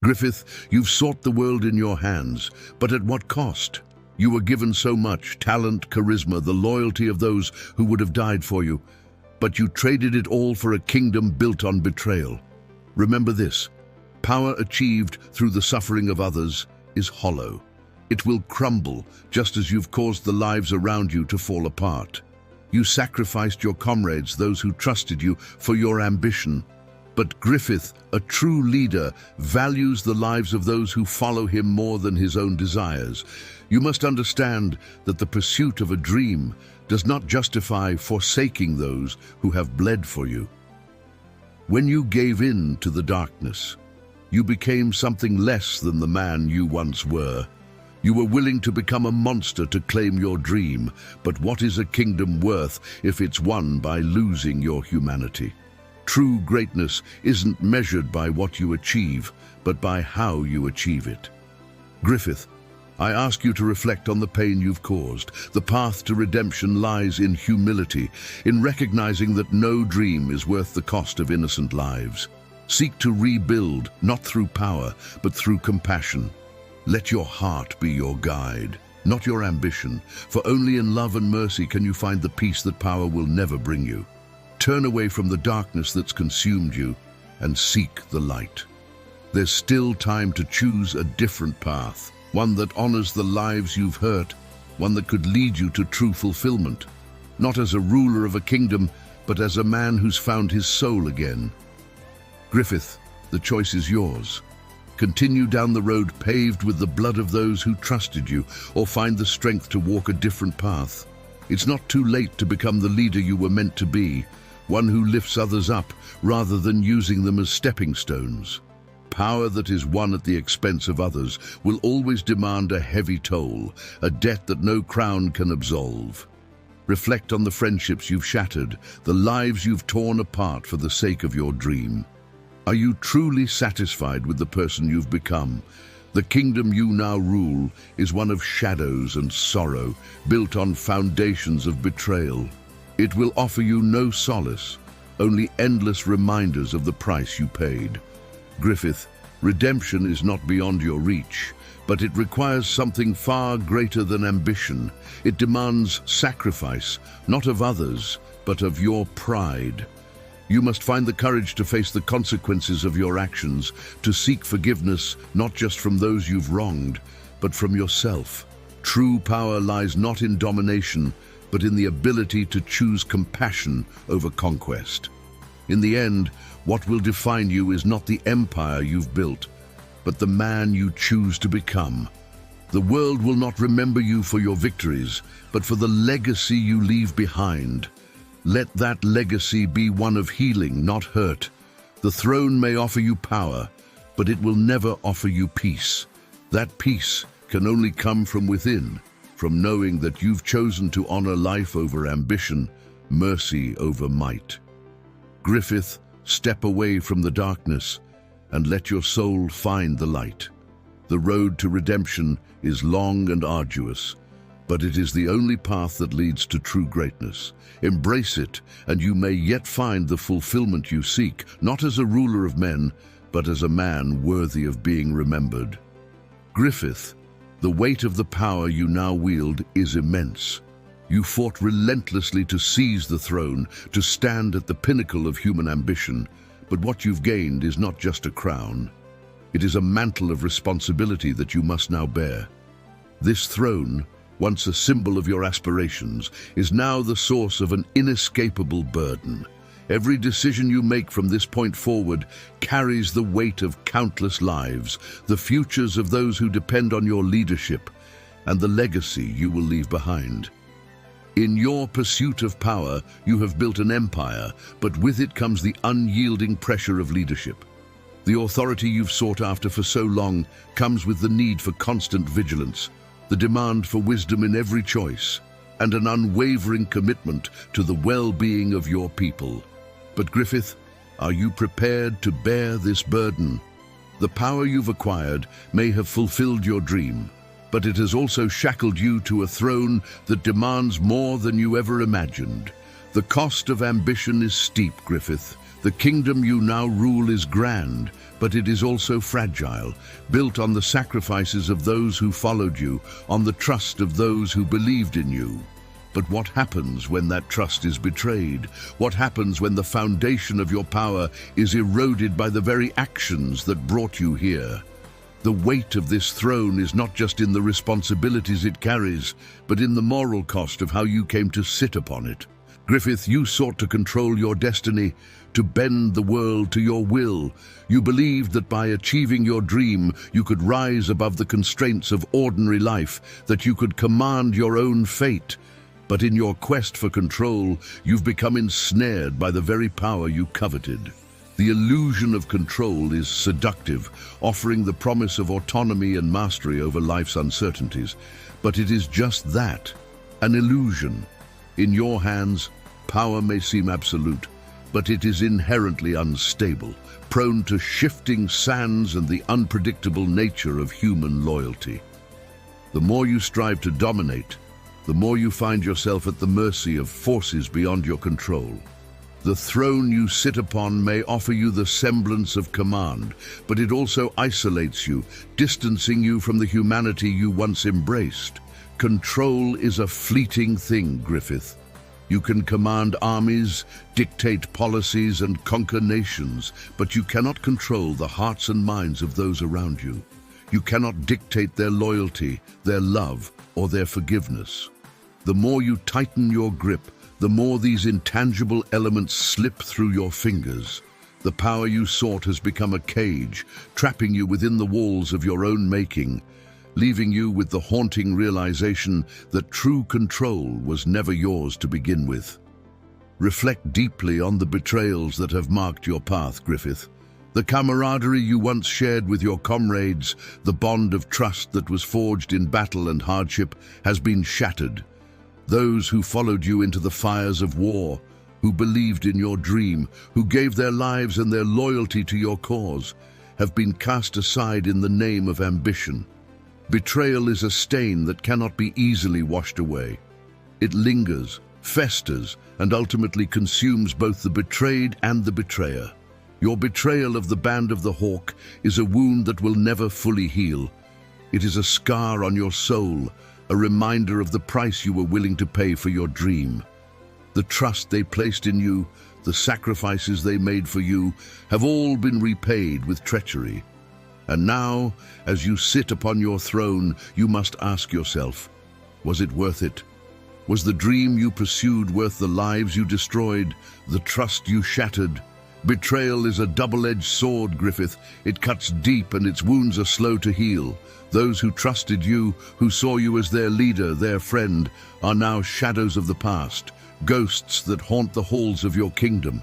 Griffith, you've sought the world in your hands, but at what cost? You were given so much: talent, charisma, the loyalty of those who would have died for you, but you traded it all for a kingdom built on betrayal. Remember this: power achieved through the suffering of others is hollow. It will crumble, just as you've caused the lives around you to fall apart. You sacrificed your comrades, those who trusted you, for your ambition. But Griffith, a true leader, values the lives of those who follow him more than his own desires. You must understand that the pursuit of a dream does not justify forsaking those who have bled for you. When you gave in to the darkness, you became something less than the man you once were. You were willing to become a monster to claim your dream, but what is a kingdom worth if it's won by losing your humanity? True greatness isn't measured by what you achieve, but by how you achieve it. Griffith, I ask you to reflect on the pain you've caused. The path to redemption lies in humility, in recognizing that no dream is worth the cost of innocent lives. Seek to rebuild, not through power, but through compassion. Let your heart be your guide, not your ambition, for only in love and mercy can you find the peace that power will never bring you. Turn away from the darkness that's consumed you and seek the light. There's still time to choose a different path, one that honors the lives you've hurt, one that could lead you to true fulfillment, not as a ruler of a kingdom, but as a man who's found his soul again. Griffith, the choice is yours. Continue down the road paved with the blood of those who trusted you, or find the strength to walk a different path. It's not too late to become the leader you were meant to be, one who lifts others up rather than using them as stepping stones. Power that is won at the expense of others will always demand a heavy toll, a debt that no crown can absolve. Reflect on the friendships you've shattered, the lives you've torn apart for the sake of your dream. Are you truly satisfied with the person you've become? The kingdom you now rule is one of shadows and sorrow, built on foundations of betrayal. It will offer you no solace, only endless reminders of the price you paid. Griffith, redemption is not beyond your reach, but it requires something far greater than ambition. It demands sacrifice, not of others, but of your pride. You must find the courage to face the consequences of your actions, to seek forgiveness not just from those you've wronged, but from yourself. True power lies not in domination, but in the ability to choose compassion over conquest. In the end, what will define you is not the empire you've built, but the man you choose to become. The world will not remember you for your victories, but for the legacy you leave behind. Let that legacy be one of healing, not hurt. The throne may offer you power, but it will never offer you peace. That peace can only come from within, from knowing that you've chosen to honor life over ambition, mercy over might. Griffith, step away from the darkness and let your soul find the light. The road to redemption is long and arduous, but it is the only path that leads to true greatness. Embrace it, and you may yet find the fulfillment you seek, not as a ruler of men, but as a man worthy of being remembered. Griffith, the weight of the power you now wield is immense. You fought relentlessly to seize the throne, to stand at the pinnacle of human ambition, but what you've gained is not just a crown. It is a mantle of responsibility that you must now bear. This throne, once a symbol of your aspirations, is now the source of an inescapable burden. Every decision you make from this point forward carries the weight of countless lives, the futures of those who depend on your leadership, and the legacy you will leave behind. In your pursuit of power, you have built an empire, but with it comes the unyielding pressure of leadership. The authority you've sought after for so long comes with the need for constant vigilance, the demand for wisdom in every choice, and an unwavering commitment to the well-being of your people. But Griffith, are you prepared to bear this burden? The power you've acquired may have fulfilled your dream, but it has also shackled you to a throne that demands more than you ever imagined. The cost of ambition is steep, Griffith, The kingdom you now rule is grand, but it is also fragile, built on the sacrifices of those who followed you, on the trust of those who believed in you. But what happens when that trust is betrayed? What happens when the foundation of your power is eroded by the very actions that brought you here? The weight of this throne is not just in the responsibilities it carries, but in the moral cost of how you came to sit upon it. Griffith, you sought to control your destiny, to bend the world to your will. You believed that by achieving your dream, you could rise above the constraints of ordinary life, that you could command your own fate. But in your quest for control, you've become ensnared by the very power you coveted. The illusion of control is seductive, offering the promise of autonomy and mastery over life's uncertainties. But it is just that, an illusion. In your hands, power may seem absolute, but it is inherently unstable, prone to shifting sands and the unpredictable nature of human loyalty. The more you strive to dominate, the more you find yourself at the mercy of forces beyond your control. The throne you sit upon may offer you the semblance of command, but it also isolates you, distancing you from the humanity you once embraced. Control is a fleeting thing, Griffith. You can command armies, dictate policies, and conquer nations, but you cannot control the hearts and minds of those around you. You cannot dictate their loyalty, their love, or their forgiveness. The more you tighten your grip, the more these intangible elements slip through your fingers. The power you sought has become a cage, trapping you within the walls of your own making, leaving you with the haunting realization that true control was never yours to begin with. Reflect deeply on the betrayals that have marked your path, Griffith. The camaraderie you once shared with your comrades, the bond of trust that was forged in battle and hardship, has been shattered. Those who followed you into the fires of war, who believed in your dream, who gave their lives and their loyalty to your cause, have been cast aside in the name of ambition. Betrayal is a stain that cannot be easily washed away. It lingers, festers, and ultimately consumes both the betrayed and the betrayer. Your betrayal of the Band of the Hawk is a wound that will never fully heal. It is a scar on your soul, a reminder of the price you were willing to pay for your dream. The trust they placed in you, the sacrifices they made for you, have all been repaid with treachery. And now, as you sit upon your throne, you must ask yourself, was it worth it? Was the dream you pursued worth the lives you destroyed, the trust you shattered? Betrayal is a double-edged sword, Griffith. It cuts deep and its wounds are slow to heal. Those who trusted you, who saw you as their leader, their friend, are now shadows of the past, ghosts that haunt the halls of your kingdom.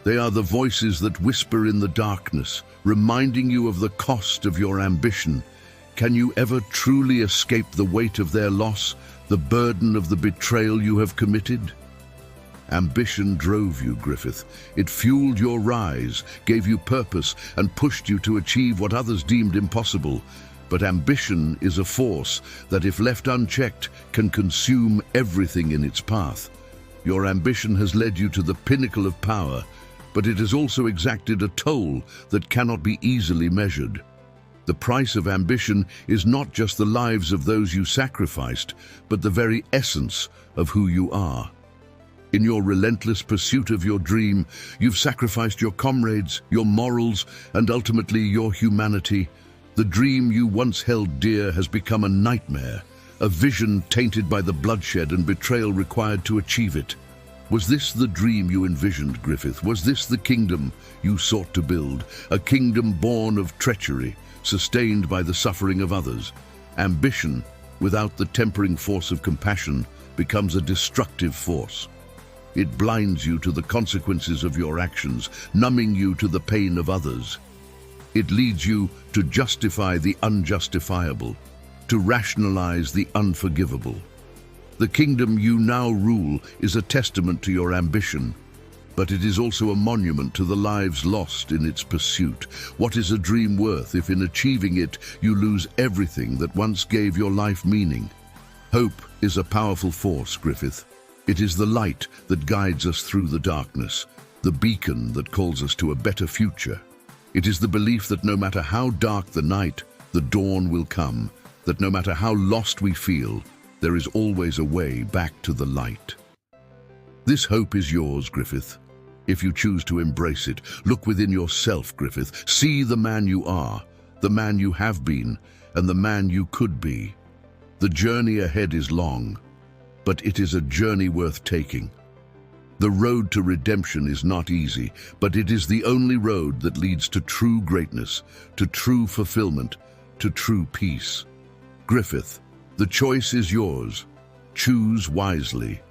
They are the voices that whisper in the darkness, reminding you of the cost of your ambition. Can you ever truly escape the weight of their loss, the burden of the betrayal you have committed? Ambition drove you, Griffith. It fueled your rise, gave you purpose, and pushed you to achieve what others deemed impossible. But ambition is a force that, if left unchecked, can consume everything in its path. Your ambition has led you to the pinnacle of power, but it has also exacted a toll that cannot be easily measured. The price of ambition is not just the lives of those you sacrificed, but the very essence of who you are. In your relentless pursuit of your dream, you've sacrificed your comrades, your morals, and ultimately your humanity. The dream you once held dear has become a nightmare, a vision tainted by the bloodshed and betrayal required to achieve it. Was this the dream you envisioned, Griffith? Was this the kingdom you sought to build? A kingdom born of treachery, sustained by the suffering of others. Ambition, without the tempering force of compassion, becomes a destructive force. It blinds you to the consequences of your actions, numbing you to the pain of others. It leads you to justify the unjustifiable, to rationalize the unforgivable. The kingdom you now rule is a testament to your ambition, but it is also a monument to the lives lost in its pursuit. What is a dream worth if in achieving it you lose everything that once gave your life meaning? Hope is a powerful force, Griffith. It is the light that guides us through the darkness. the beacon that calls us to a better future. It is the belief that no matter how dark the night, the dawn will come, that no matter how lost we feel, there is always a way back to the light. This hope is yours, Griffith. If you choose to embrace it, look within yourself, Griffith. See the man you are, the man you have been, and the man you could be. The journey ahead is long, but it is a journey worth taking. The road to redemption is not easy, but it is the only road that leads to true greatness, to true fulfillment, to true peace. Griffith, the choice is yours. Choose wisely.